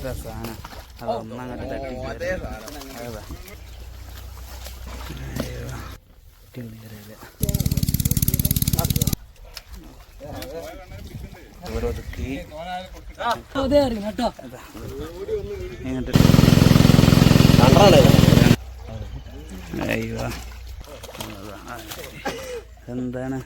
സാധനം അതൊന്നങ്ങോട്ട് തട്ടി ഓരോതുക്കി അയ്യോ എന്താണ്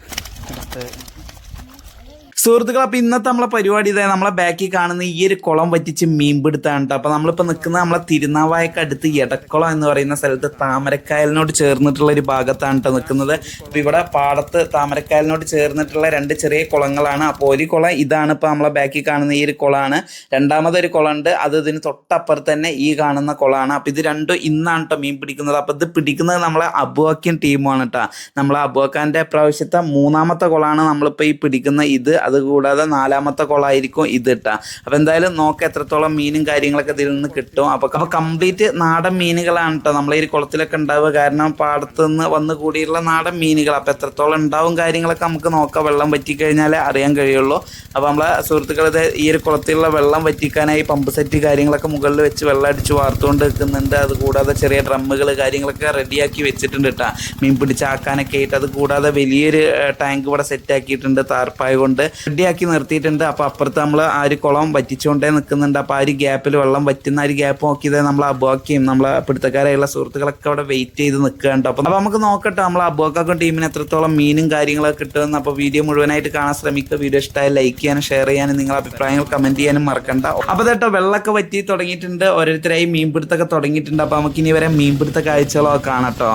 സുഹൃത്തുക്കൾ. അപ്പോൾ ഇന്നത്തെ നമ്മളെ പരിപാടി ഇതായി നമ്മളെ ബാക്കിൽ കാണുന്ന ഈ ഒരു കുളം വറ്റിച്ച് മീൻ പിടുത്താണ് കേട്ടോ. അപ്പോൾ നമ്മളിപ്പോൾ നിൽക്കുന്നത് നമ്മളെ തിരുനാവായക്ക് അടുത്ത് എടക്കുളം എന്ന് പറയുന്ന സ്ഥലത്ത് താമരക്കായലിനോട് ചേർന്നിട്ടുള്ള ഒരു ഭാഗത്താണ് കേട്ടോ നിൽക്കുന്നത്. അപ്പോൾ ഇവിടെ പാടത്ത് താമരക്കായലിനോട് ചേർന്നിട്ടുള്ള രണ്ട് ചെറിയ കുളങ്ങളാണ്. അപ്പോൾ ഒരു കുളം ഇതാണ്, ഇപ്പോൾ നമ്മളെ ബാക്കിൽ കാണുന്ന ഈ ഒരു കുളമാണ്. രണ്ടാമതൊരു കുളമുണ്ട്, അത് ഇതിന് തൊട്ടപ്പുറത്ത് തന്നെ ഈ കാണുന്ന കുളമാണ്. അപ്പോൾ ഇത് രണ്ടും ഇന്നാണ് കേട്ടോ മീൻ പിടിക്കുന്നത്. അപ്പോൾ ഇത് പിടിക്കുന്നത് നമ്മളെ അബുവാക്കിൻ ടീമാണ് കേട്ടോ. നമ്മളെ അബുവാക്കാൻ്റെ പ്രാവശ്യത്തെ മൂന്നാമത്തെ കുളമാണ് നമ്മളിപ്പോൾ ഈ പിടിക്കുന്ന ഇത്. അതുകൂടാതെ നാലാമത്തെ കുളമായിരിക്കും ഇത് ഇട്ടാ. അപ്പോൾ എന്തായാലും നോക്കാം എത്രത്തോളം മീനും കാര്യങ്ങളൊക്കെ ഇതിൽ നിന്ന് കിട്ടും. അപ്പോൾ കംപ്ലീറ്റ് നാടൻ മീനുകളാണ് കേട്ടോ നമ്മളെ ഈ കുളത്തിലൊക്കെ ഉണ്ടാവുക. കാരണം പാടത്ത് നിന്ന് വന്ന് കൂടിയുള്ള നാടൻ മീനുകൾ. അപ്പോൾ എത്രത്തോളം ഉണ്ടാവും കാര്യങ്ങളൊക്കെ നമുക്ക് നോക്കാം. വെള്ളം വറ്റിക്കഴിഞ്ഞാലേ അറിയാൻ കഴിയുള്ളൂ. അപ്പോൾ നമ്മളെ സുഹൃത്തുക്കൾ ഈ ഒരു കുളത്തിലുള്ള വെള്ളം വറ്റിക്കാനായി പമ്പ് സെറ്റ് കാര്യങ്ങളൊക്കെ മുകളിൽ വെച്ച് വെള്ളം അടിച്ച് വാർത്തുകൊണ്ട് വെക്കുന്നുണ്ട്. അതുകൂടാതെ ചെറിയ ഡ്രമ്മുകൾ കാര്യങ്ങളൊക്കെ റെഡിയാക്കി വെച്ചിട്ടുണ്ട് കേട്ടോ മീൻ പിടിച്ചാക്കാനൊക്കെ ആയിട്ട്. അതുകൂടാതെ വലിയൊരു ടാങ്ക് ഇവിടെ സെറ്റ് ആക്കിയിട്ടുണ്ട് താർപ്പായ കൊണ്ട് റെഡിയാക്കി നിർത്തിയിട്ടുണ്ട്. അപ്പോൾ അപ്പുറത്ത് നമ്മൾ ആ ഒരു കുളം വറ്റിച്ചുകൊണ്ടേ നിൽക്കുന്നുണ്ട്. അപ്പോൾ ആ ഒരു ഗ്യാപ്പിൽ വെള്ളം വറ്റുന്ന ആ ഒരു ഗ്യാപ്പ് നോക്കിയത് നമ്മൾ അബുവാക്കിയും നമ്മളെ പിടുത്തക്കാരായുള്ള സുഹൃത്തുക്കളൊക്കെ അവിടെ വെയിറ്റ് ചെയ്ത് നിൽക്കുകയുണ്ട്. അപ്പോൾ നമുക്ക് നോക്കട്ടെ നമ്മളെ അബുവാക്കും ടീമിന് എത്രത്തോളം മീനും കാര്യങ്ങളൊക്കെ കിട്ടുമെന്ന്. അപ്പോൾ വീഡിയോ മുഴുവനായിട്ട് കാണാൻ ശ്രമിക്കുക. വീഡിയോ ഇഷ്ടമായി ലൈക്ക് ചെയ്യാനും ഷെയർ ചെയ്യാനും നിങ്ങളുടെ അഭിപ്രായങ്ങൾ കമൻറ്റ് ചെയ്യാനും മറക്കണ്ട. അപ്പോൾ കേട്ടോ വെള്ളമൊക്കെ വറ്റി തുടങ്ങിയിട്ടുണ്ട്, ഓരോരുത്തരായി മീൻ പിടുത്തൊക്കെ തുടങ്ങിയിട്ടുണ്ട്. അപ്പോൾ നമുക്ക് ഇനി വരെ മീൻ പിടുത്ത കാഴ്ചകളൊക്കെ കാണാം കേട്ടോ.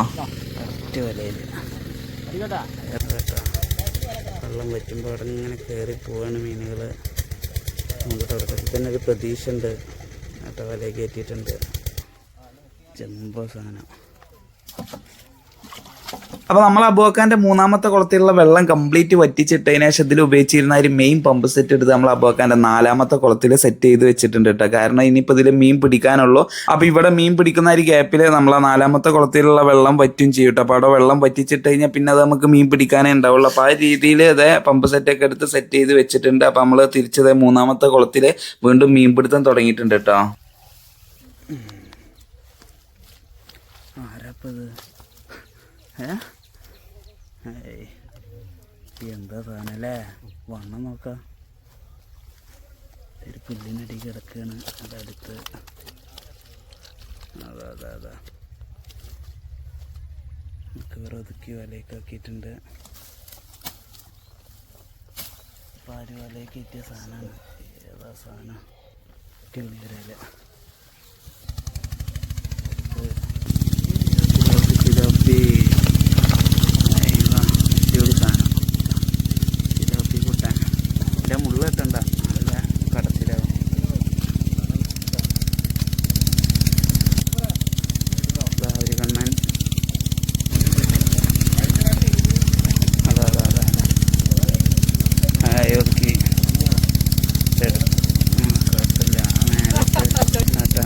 വെള്ളം വറ്റുമ്പോൾ അവിടെ ഇങ്ങനെ കയറി പോവാണ് മീനുകൾ. നമുക്ക് തുടക്കത്തിൽ തന്നെ ഒരു പ്രതീക്ഷ ഉണ്ട് കേട്ടോ. വല കയറ്റിയിട്ടുണ്ട്, ജംബോ സാധനം. അപ്പോൾ നമ്മൾ അബുവാക്കാൻ്റെ മൂന്നാമത്തെ കുളത്തിലുള്ള വെള്ളം കംപ്ലീറ്റ് വറ്റിച്ചിട്ടതിന് ശേഷം ഇതിൽ ഉപയോഗിച്ചിരുന്ന ഒരു മെയിൻ പമ്പ് സെറ്റ് എടുത്ത് നമ്മൾ അബുവാക്കാൻ്റെ നാലാമത്തെ കുളത്തിൽ സെറ്റ് ചെയ്ത് വെച്ചിട്ടുണ്ട് കേട്ടോ. കാരണം ഇനിയിപ്പോൾ ഇതിൽ മീൻ പിടിക്കാനുള്ളൂ. അപ്പോൾ ഇവിടെ മീൻ പിടിക്കുന്ന ഒരു ഗ്യാപ്പിൽ നമ്മളെ നാലാമത്തെ കുളത്തിലുള്ള വെള്ളം വറ്റും ചെയ്യും കേട്ടോ. അപ്പോൾ അവിടെ വെള്ളം വറ്റിച്ചിട്ട് കഴിഞ്ഞാൽ പിന്നെ അത് നമുക്ക് മീൻ പിടിക്കാനേ ഉണ്ടാവുള്ളൂ. അപ്പോൾ ആ രീതിയിൽ അതേ പമ്പ് സെറ്റൊക്കെ എടുത്ത് സെറ്റ് ചെയ്ത് വെച്ചിട്ടുണ്ട്. അപ്പോൾ നമ്മൾ തിരിച്ചത് മൂന്നാമത്തെ കുളത്തിൽ വീണ്ടും മീൻ പിടുത്തം തുടങ്ങിയിട്ടുണ്ട് കേട്ടോ. ആരാപ്പത് എന്താ സാധനം അല്ലേ? വണ്ണം നോക്കാം. ഒരു പുല്ലിനടി കിടക്കുകയാണ് അതടുത്ത്. അതാ വേറെ ഒതുക്കി വലയൊക്കെ ആക്കിയിട്ടുണ്ട്. അപ്പം ആര് വലയൊക്കെ എത്തിയ സാധനമാണ്. ഏതാ സാധനം? കിളിയരയില ചിലോപ്പി മുള്ളെട്ടണ്ട നല്ല കടത്തിലാവും. ഒരു കണ്ണൻ ഒതുക്കി കുഴപ്പമില്ല. നേരത്തെ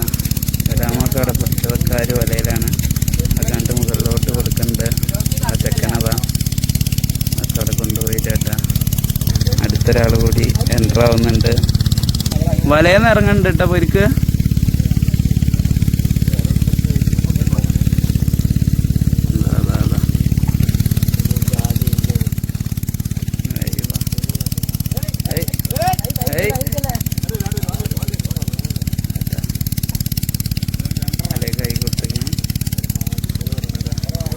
രാമക്കട പിടിച്ചതൊക്കെ വലയിലാണ്. അത് കണ്ട് മുകളിലോട്ട് കൊടുക്കുന്നുണ്ട്. ആ ചെക്കനതാ അവിടെ കൊണ്ടുപോയി ചേട്ടാ. അടുത്തൊരാൾ കൂടി എൻ്റർ ആവുന്നുണ്ട്. വലയെന്ന് ഇറങ്ങുന്നുണ്ട് കേട്ടോ പൊരിക്ക്. കൈ കൊടുത്തിങ്ങനെ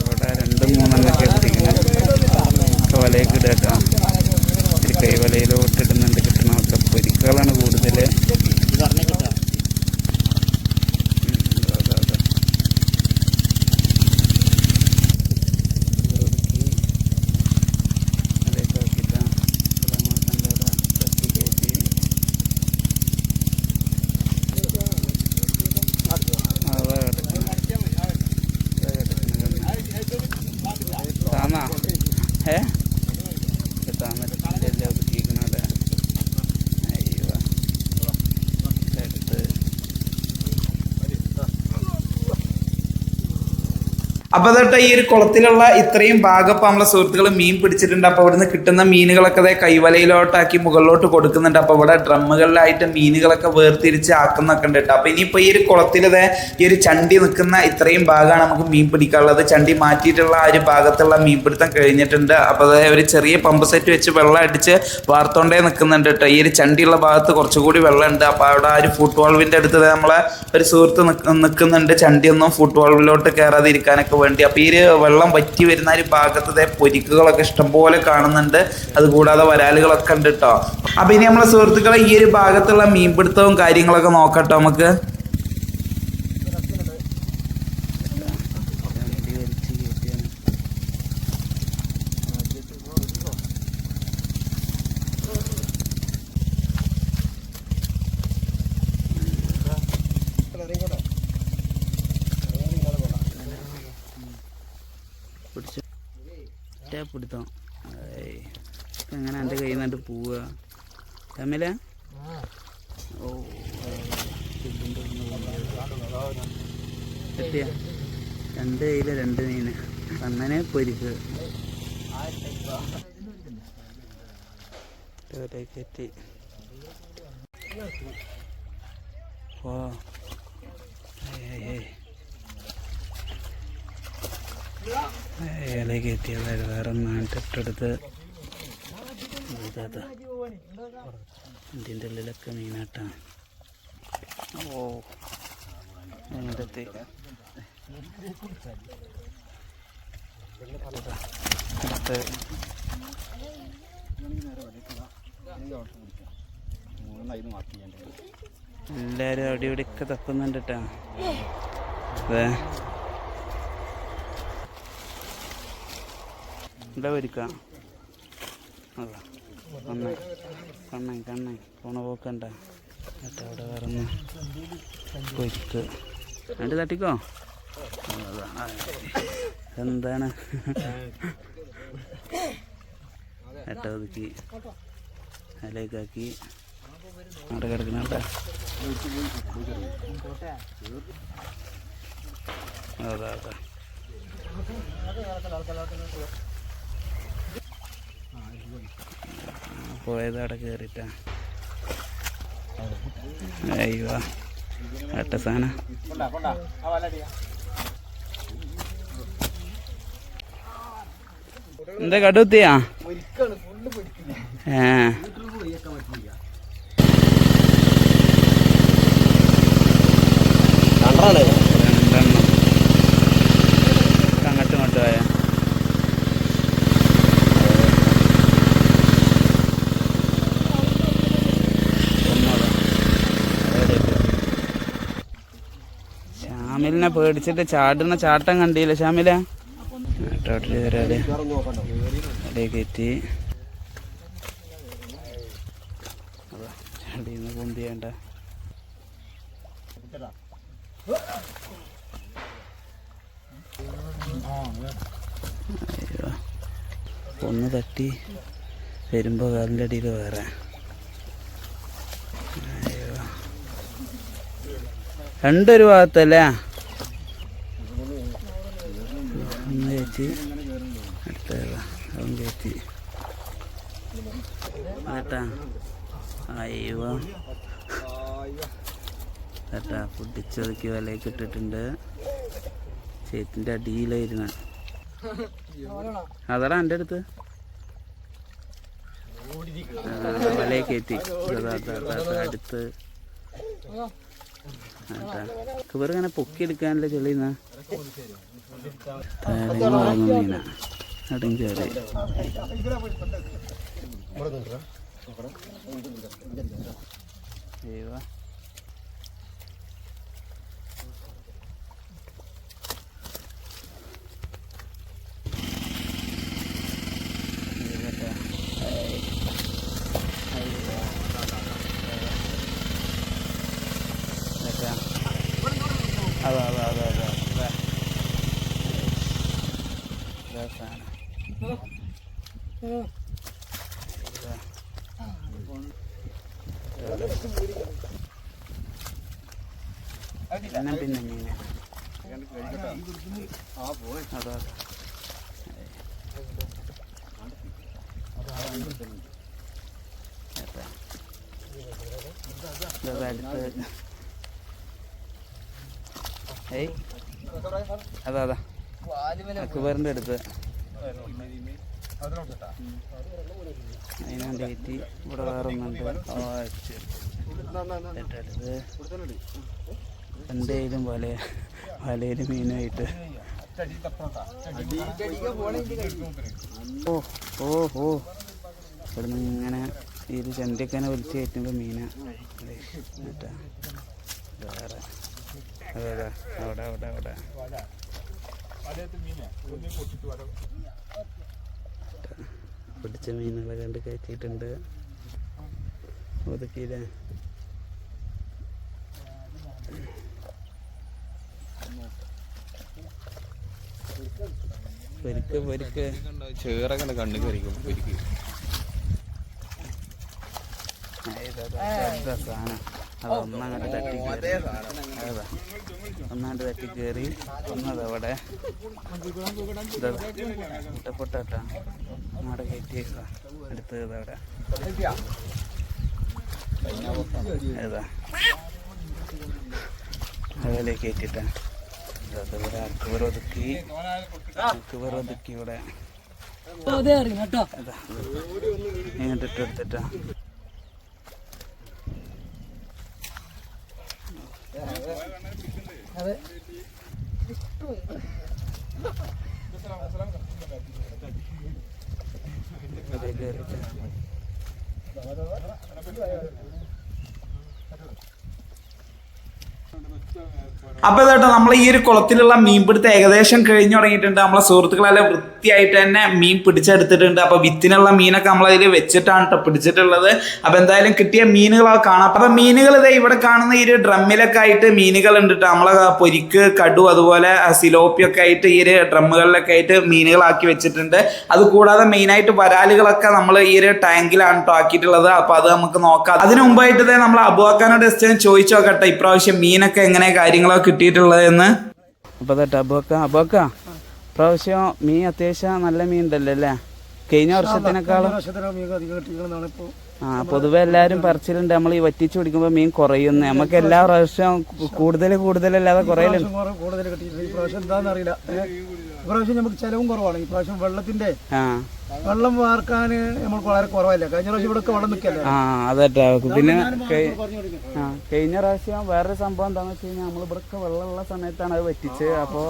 ഇവിടെ 2-3 പിടിക്കുന്നു. വലയൊക്കെ ഇടുക കേട്ടോ. കൈ വലയിലോട്ട് ഇടുന്നുണ്ട്. കിട്ടണമൊക്കെ പൊരിക്കുകളാണ് കൂടുതൽ. അപ്പൊ അതൊട്ട് ഈ ഒരു കുളത്തിലുള്ള ഇത്രയും ഭാഗം ഇപ്പൊ നമ്മളെ സുഹൃത്തുക്കൾ മീൻ പിടിച്ചിട്ടുണ്ട്. അപ്പൊ ഇവിടുന്ന് കിട്ടുന്ന മീനുകളൊക്കെ അതേ കൈവലയിലോട്ടാക്കി മുകളിലോട്ട് കൊടുക്കുന്നുണ്ട്. അപ്പൊ ഇവിടെ ഡ്രമ്മുകളിലായിട്ട് മീനുകളൊക്കെ വേർതിരിച്ച് ആക്കുന്നൊക്കെ ഉണ്ട് കേട്ടോ. അപ്പൊ ഇനിയിപ്പോ ഈ ഒരു കുളത്തിലതേ ഈ ഒരു ചണ്ടി നിൽക്കുന്ന ഇത്രയും ഭാഗമാണ് നമുക്ക് മീൻ പിടിക്കാനുള്ളത്. ചണ്ടി മാറ്റിയിട്ടുള്ള ആ ഒരു ഭാഗത്തുള്ള മീൻപിടുത്തം കഴിഞ്ഞിട്ടുണ്ട്. അപ്പൊ അതേ ഒരു ചെറിയ പമ്പ് സെറ്റ് വെച്ച് വെള്ളം അടിച്ച് വാർത്തോണ്ടേ നിൽക്കുന്നുണ്ട് കേട്ടോ. ഈ ഒരു ചണ്ടിയുള്ള ഭാഗത്ത് കുറച്ചുകൂടി വെള്ളമുണ്ട്. അപ്പൊ അവിടെ ആ ഒരു ഫുട് വാൾവിന്റെ അടുത്ത് നമ്മളെ ഒരു സുഹൃത്ത് നിൽക്കുന്നുണ്ട്. ചണ്ടിയൊന്നും ഫുട് വാൾവിലോട്ട് കയറാതെ ഇരിക്കാനൊക്കെ വേണ്ടി. അപ്പൊ ഈ വെള്ളം വറ്റി വരുന്ന ഒരു ഭാഗത്ത് പൊരിക്കുകളൊക്കെ ഇഷ്ടംപോലെ കാണുന്നുണ്ട്. അതുകൂടാതെ വരാലുകളൊക്കെ ഉണ്ട് കേട്ടോ. അപ്പൊ ഇനി നമ്മളെ സുഹൃത്തുക്കളെ ഈ ഒരു ഭാഗത്തുള്ള മീൻപിടുത്തവും കാര്യങ്ങളൊക്കെ നോക്കട്ടോ നമുക്ക്. പിടുത്തം എങ്ങനെ എൻ്റെ കയ്യിൽ നിന്നിട്ട് പോവുക തമ്മില. ഓ കിട്ടിയ 2 കയ്യില് 2 മീന് കണ്ണനെ പൊരിക്ക് കെട്ടി. ഓ ഇലയ്ക്ക് എത്തിയതായത് വേറെ നാട്ടിട്ടെടുത്ത് ഇതിൻ്റെ ഉള്ളിലൊക്കെ മീനാട്ടാണ്. ഓ അതിനകത്ത് എല്ലാവരും അവിടെ ഇവിടെയൊക്കെ തപ്പുന്നുണ്ട് കേട്ടോ. അതെ ഇവിടെ ഒരുക്കാം. അതാ കണ്ണൻ പോണ പോക്കണ്ട കേട്ടോ. അവിടെ വേറൊന്ന് പൊയ്ക്ക് രണ്ട് തട്ടിക്കോ. എന്താണ് കേട്ടോ ഒതുക്കി അതിലേക്കാക്കി അവിടെ കിടക്കുന്ന കേട്ടോ. അതാ പോയത് അവിടെ കയറിട്ടാ. അയ്യോ അട്ട സാധനം. എന്താ കടുത്തിയാ? അങ്ങോട്ടും ഇങ്ങോട്ടും ആയ ഷാമിലിനെ പേടിച്ചിട്ട് ചാടുന്ന ചാട്ടം കണ്ടില്ല ഷാമില. ടോട്ടലി വരാതെ അതേ കയറ്റി ചാടിന്ന് പൊന്തി വേണ്ട. ഒന്ന് തട്ടി വരുമ്പോൾ കാലിൻ്റെ അടിയിൽ വേറെ. രണ്ടൊരു ഭാഗത്തല്ലേ ഒന്ന് കയറ്റി അടുത്ത അതും കയറ്റി കേട്ടാ. അയ്യോ കേട്ടാ പൊട്ടിച്ചൊതുക്കി വലയൊക്കെ ഇട്ടിട്ടുണ്ട്. ചേത്തിൻ്റെ അടിയിലായിരുന്നു. അതാടാ എൻ്റെ അടുത്ത് വലയെ കയറ്റി അടുത്ത് ഇവർ ഇങ്ങനെ പൊക്കിയെടുക്കാനല്ലേ ചെളിയുന്ന മീന അടും ചേറി. അയ്യോ പിന്നെ മീനെ അതാ അതാ അതാ അക്ബറിന്റെ അടുത്ത് അതിനാണ്ട് കയറ്റി ഇവിടെ വേറെ ഒന്നുണ്ട്. എന്തേലും വലയിലും മീനുമായിട്ട് ഓ ഓ ഓ ഇവിടുന്ന് ഇങ്ങനെ ഈ ഒരു ചെണ്ടക്കനെ വലിച്ചു കയറ്റുമ്പോൾ മീനാ കേട്ടാ. വേറെ അതെ അവിടെ അവിടെ അവിടെ പിടിച്ച മീനുകളെ കണ്ട് കയറ്റിയിട്ടുണ്ട്. ഒതുക്കിയില്ലേ പൊരിക്ക് പൊരിക്ക് ചേറൊക്കെ കണ്ണു കറിക്കും പൊരിക്ക് സാധനം. അത് ഒന്നങ്ങോട്ട് തട്ടി കയറി അതാ ഒന്നാണ്ട് തട്ടി കയറി ഒന്നതവിടെ ഇഷ്ടപ്പെട്ടാ അവിടെ കയറ്റി എടുത്തത് അവിടെ ഏതാ അതുപോലെ കയറ്റിട്ടാ ഇവിടെ അക്ബറൊതുക്കി ഇവിടെ ഇങ്ങോട്ട് ഇട്ടെടുത്തിട്ടാ അപ്പൊ കേട്ടോ നമ്മൾ ഈ ഒരു കുളത്തിലുള്ള മീൻപിടുത്തം ഏകദേശം കഴിഞ്ഞു തുടങ്ങിയിട്ടുണ്ട്. നമ്മളെ സുഹൃത്തുക്കളെല്ലാം വൃത്തിയായിട്ട് തന്നെ മീൻ പിടിച്ചെടുത്തിട്ടുണ്ട്. അപ്പൊ വിത്തിനുള്ള മീനൊക്കെ നമ്മളതിൽ വെച്ചിട്ടാണ് കേട്ടോ പിടിച്ചിട്ടുള്ളത്. അപ്പൊ എന്തായാലും കിട്ടിയ മീനുകളൊക്കെ കാണാം. അപ്പൊ മീനുകൾ ഇതേ ഇവിടെ കാണുന്ന ഈ ഒരു ഡ്രമ്മിലൊക്കെ ആയിട്ട് മീനുകൾ ഉണ്ട് കേട്ടോ. നമ്മളെ പൊരിക്ക്, കടു, അതുപോലെ സിലോപ്പിയൊക്കെ ആയിട്ട് ഈ ഒരു ഡ്രമ്മുകളിലൊക്കെ ആയിട്ട് മീനുകളാക്കി വെച്ചിട്ടുണ്ട്. അതുകൂടാതെ മെയിനായിട്ട് വരാലുകളൊക്കെ നമ്മൾ ഈ ഒരു ടാങ്കിലാണ് കേട്ടോ ആക്കിയിട്ടുള്ളത്. അപ്പൊ അത് നമുക്ക് നോക്കാം. അതിന് മുമ്പായിട്ട് തന്നെ നമ്മൾ അബുവാക്കാനോട് ജസ്റ്റ് ചോദിച്ചു നോക്കട്ടെ ഇപ്രാവശ്യം മീനൊക്കെ എങ്ങനെ കാര്യങ്ങളൊക്കെ കിട്ടിയിട്ടുള്ളത് എന്ന്. അപ്പോൾ തട്ടെ അബുവാക്ക പ്രാവശ്യം മീൻ അത്യാവശ്യം നല്ല മീൻ ഉണ്ടല്ലോ അല്ലേ? കഴിഞ്ഞ വർഷത്തിനേക്കാളും പൊതുവെ എല്ലാവരും പറിച്ചിലുണ്ട്. നമ്മൾ ഈ വറ്റിച്ച് പിടിക്കുമ്പോൾ മീൻ കുറയുന്നു. നമുക്ക് എല്ലാ പ്രാവശ്യവും കൂടുതലല്ലാതെ കുറയലുണ്ട്. ഇപ്രാവശ്യം നമുക്ക് ചെലവും കുറവാണ്. ഇപ്രാവശ്യം വെള്ളത്തിന്റെ വെള്ളം വാർക്കാൻ നമുക്ക് വളരെ കുറവല്ല. കഴിഞ്ഞ പ്രാവശ്യം ഇവിടെ വെള്ളം നിൽക്കല്ലേ. അതെട്ടാ. പിന്നെ കഴിഞ്ഞ പ്രാവശ്യം വേറൊരു സംഭവം എന്താന്ന് വെച്ച് കഴിഞ്ഞാൽ നമ്മൾ ഇവിടെ വെള്ളമുള്ള സമയത്താണ് അത് വറ്റിച്ച്. അപ്പോ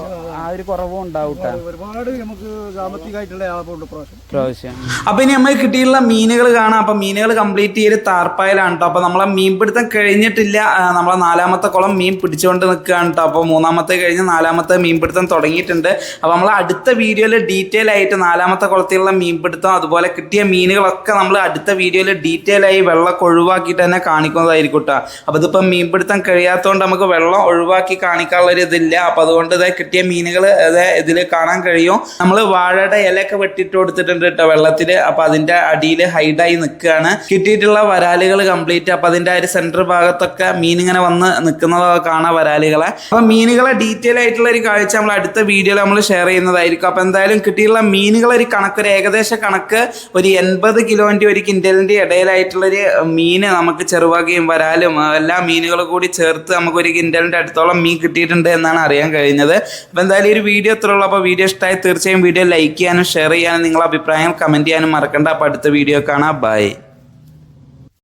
ആ ഒരു കുറവും ഉണ്ടാവും. ഒരുപാട് നമുക്ക് സാമ്പത്തികമായിട്ടുള്ള ആളുണ്ട് പ്രാവശ്യം. അപ്പൊ ഇനി നമുക്ക് കിട്ടിയിട്ടുള്ള മീനുകൾ കാണാം. അപ്പൊ മീനുകൾ കംപ്ലീറ്റ് ചെയ്ത് താർപ്പായിലാണ് കേട്ടോ. അപ്പൊ നമ്മളെ മീൻപിടുത്തം കഴിഞ്ഞിട്ടില്ല. നമ്മളെ 4ാമത്തെ കുളം മീൻ പിടിച്ചുകൊണ്ട് നിൽക്കുകയാണ് കേട്ടോ. അപ്പൊ 3ാമത്തെ കഴിഞ്ഞ് 4ാമത്തെ മീൻപിടുത്തം തുടങ്ങിയിട്ടുണ്ട്. അപ്പൊ നമ്മൾ അടുത്ത വീഡിയോയിൽ ഡീറ്റെയിൽ ആയിട്ട് 4ാമത്തെ കുളത്തിലുള്ള മീൻപിടുത്തം അതുപോലെ കിട്ടിയ മീനുകളൊക്കെ നമ്മൾ അടുത്ത വീഡിയോയിൽ ഡീറ്റെയിൽ ആയി വെള്ളമൊക്കെ ഒഴിവാക്കിയിട്ട് തന്നെ കാണിക്കുന്നതായിരിക്കും കേട്ടോ. അപ്പൊ ഇതിപ്പം മീൻപിടുത്തം കഴിയാത്തതുകൊണ്ട് നമുക്ക് വെള്ളം ഒഴിവാക്കി കാണിക്കാനുള്ളൊരു ഇതില്ല. അപ്പൊ അതുകൊണ്ട് ഇതേ കിട്ടിയ മീനുകൾ ഇതിൽ കാണാൻ കഴിയും. നമ്മൾ വാഴയുടെ ഇലയൊക്കെ വെട്ടിട്ട് കൊടുത്തിട്ടുണ്ട് കേട്ടോ വെള്ളത്തില്. അപ്പൊ അതിന്റെ അടിയിൽ ഹൈഡായി നിൽക്കുകയാണ്. കിട്ടിയിട്ടുള്ള വരാലുകൾ കംപ്ലീറ്റ്. അപ്പൊ അതിന്റെ ആ ഒരു സെന്റർ ഭാഗത്തൊക്കെ മീൻ ഇങ്ങനെ വന്ന് നിൽക്കുന്നതൊക്കെ കാണാം വരാലുകളെ. അപ്പൊ മീനുകളെ ഡീറ്റെയിൽ ആയിട്ടുള്ള ഒരു കാഴ്ച നമ്മൾ അടുത്ത വീഡിയോയിൽ നമ്മൾ ഷെയർ ചെയ്യുന്നതായിരിക്കും. അപ്പൊ എന്തായാലും കിട്ടിയുള്ള മീനുകളൊരു കണക്കൊരു ഏകദേശ കണക്ക് ഒരു 80 കിലോന്റെ ഒരു കിൻഡലിന്റെ ഇടയിലായിട്ടുള്ളൊരു മീന് നമുക്ക് ചെറുവാകയും വരാലും എല്ലാ മീനുകളും കൂടി ചേർത്ത് നമുക്ക് ഒരു കിൻഡലിന്റെ അടുത്തോളം മീൻ കിട്ടിയിട്ടുണ്ട് എന്നാണ് അറിയാൻ കഴിഞ്ഞത്. അപ്പൊ എന്തായാലും ഈ ഒരു വീഡിയോ ഇത്ര ഉള്ളൂ. അപ്പോൾ വീഡിയോ ഇഷ്ടമായി തീർച്ചയായും വീഡിയോ ലൈക്ക് ചെയ്യാനും ഷെയർ ചെയ്യാനും നിങ്ങളുടെ അഭിപ്രായങ്ങൾ കമന്റ് ചെയ്യാനും മറക്കണ്ട. അപ്പോൾ അടുത്ത വീഡിയോ കാണാം. ബൈ.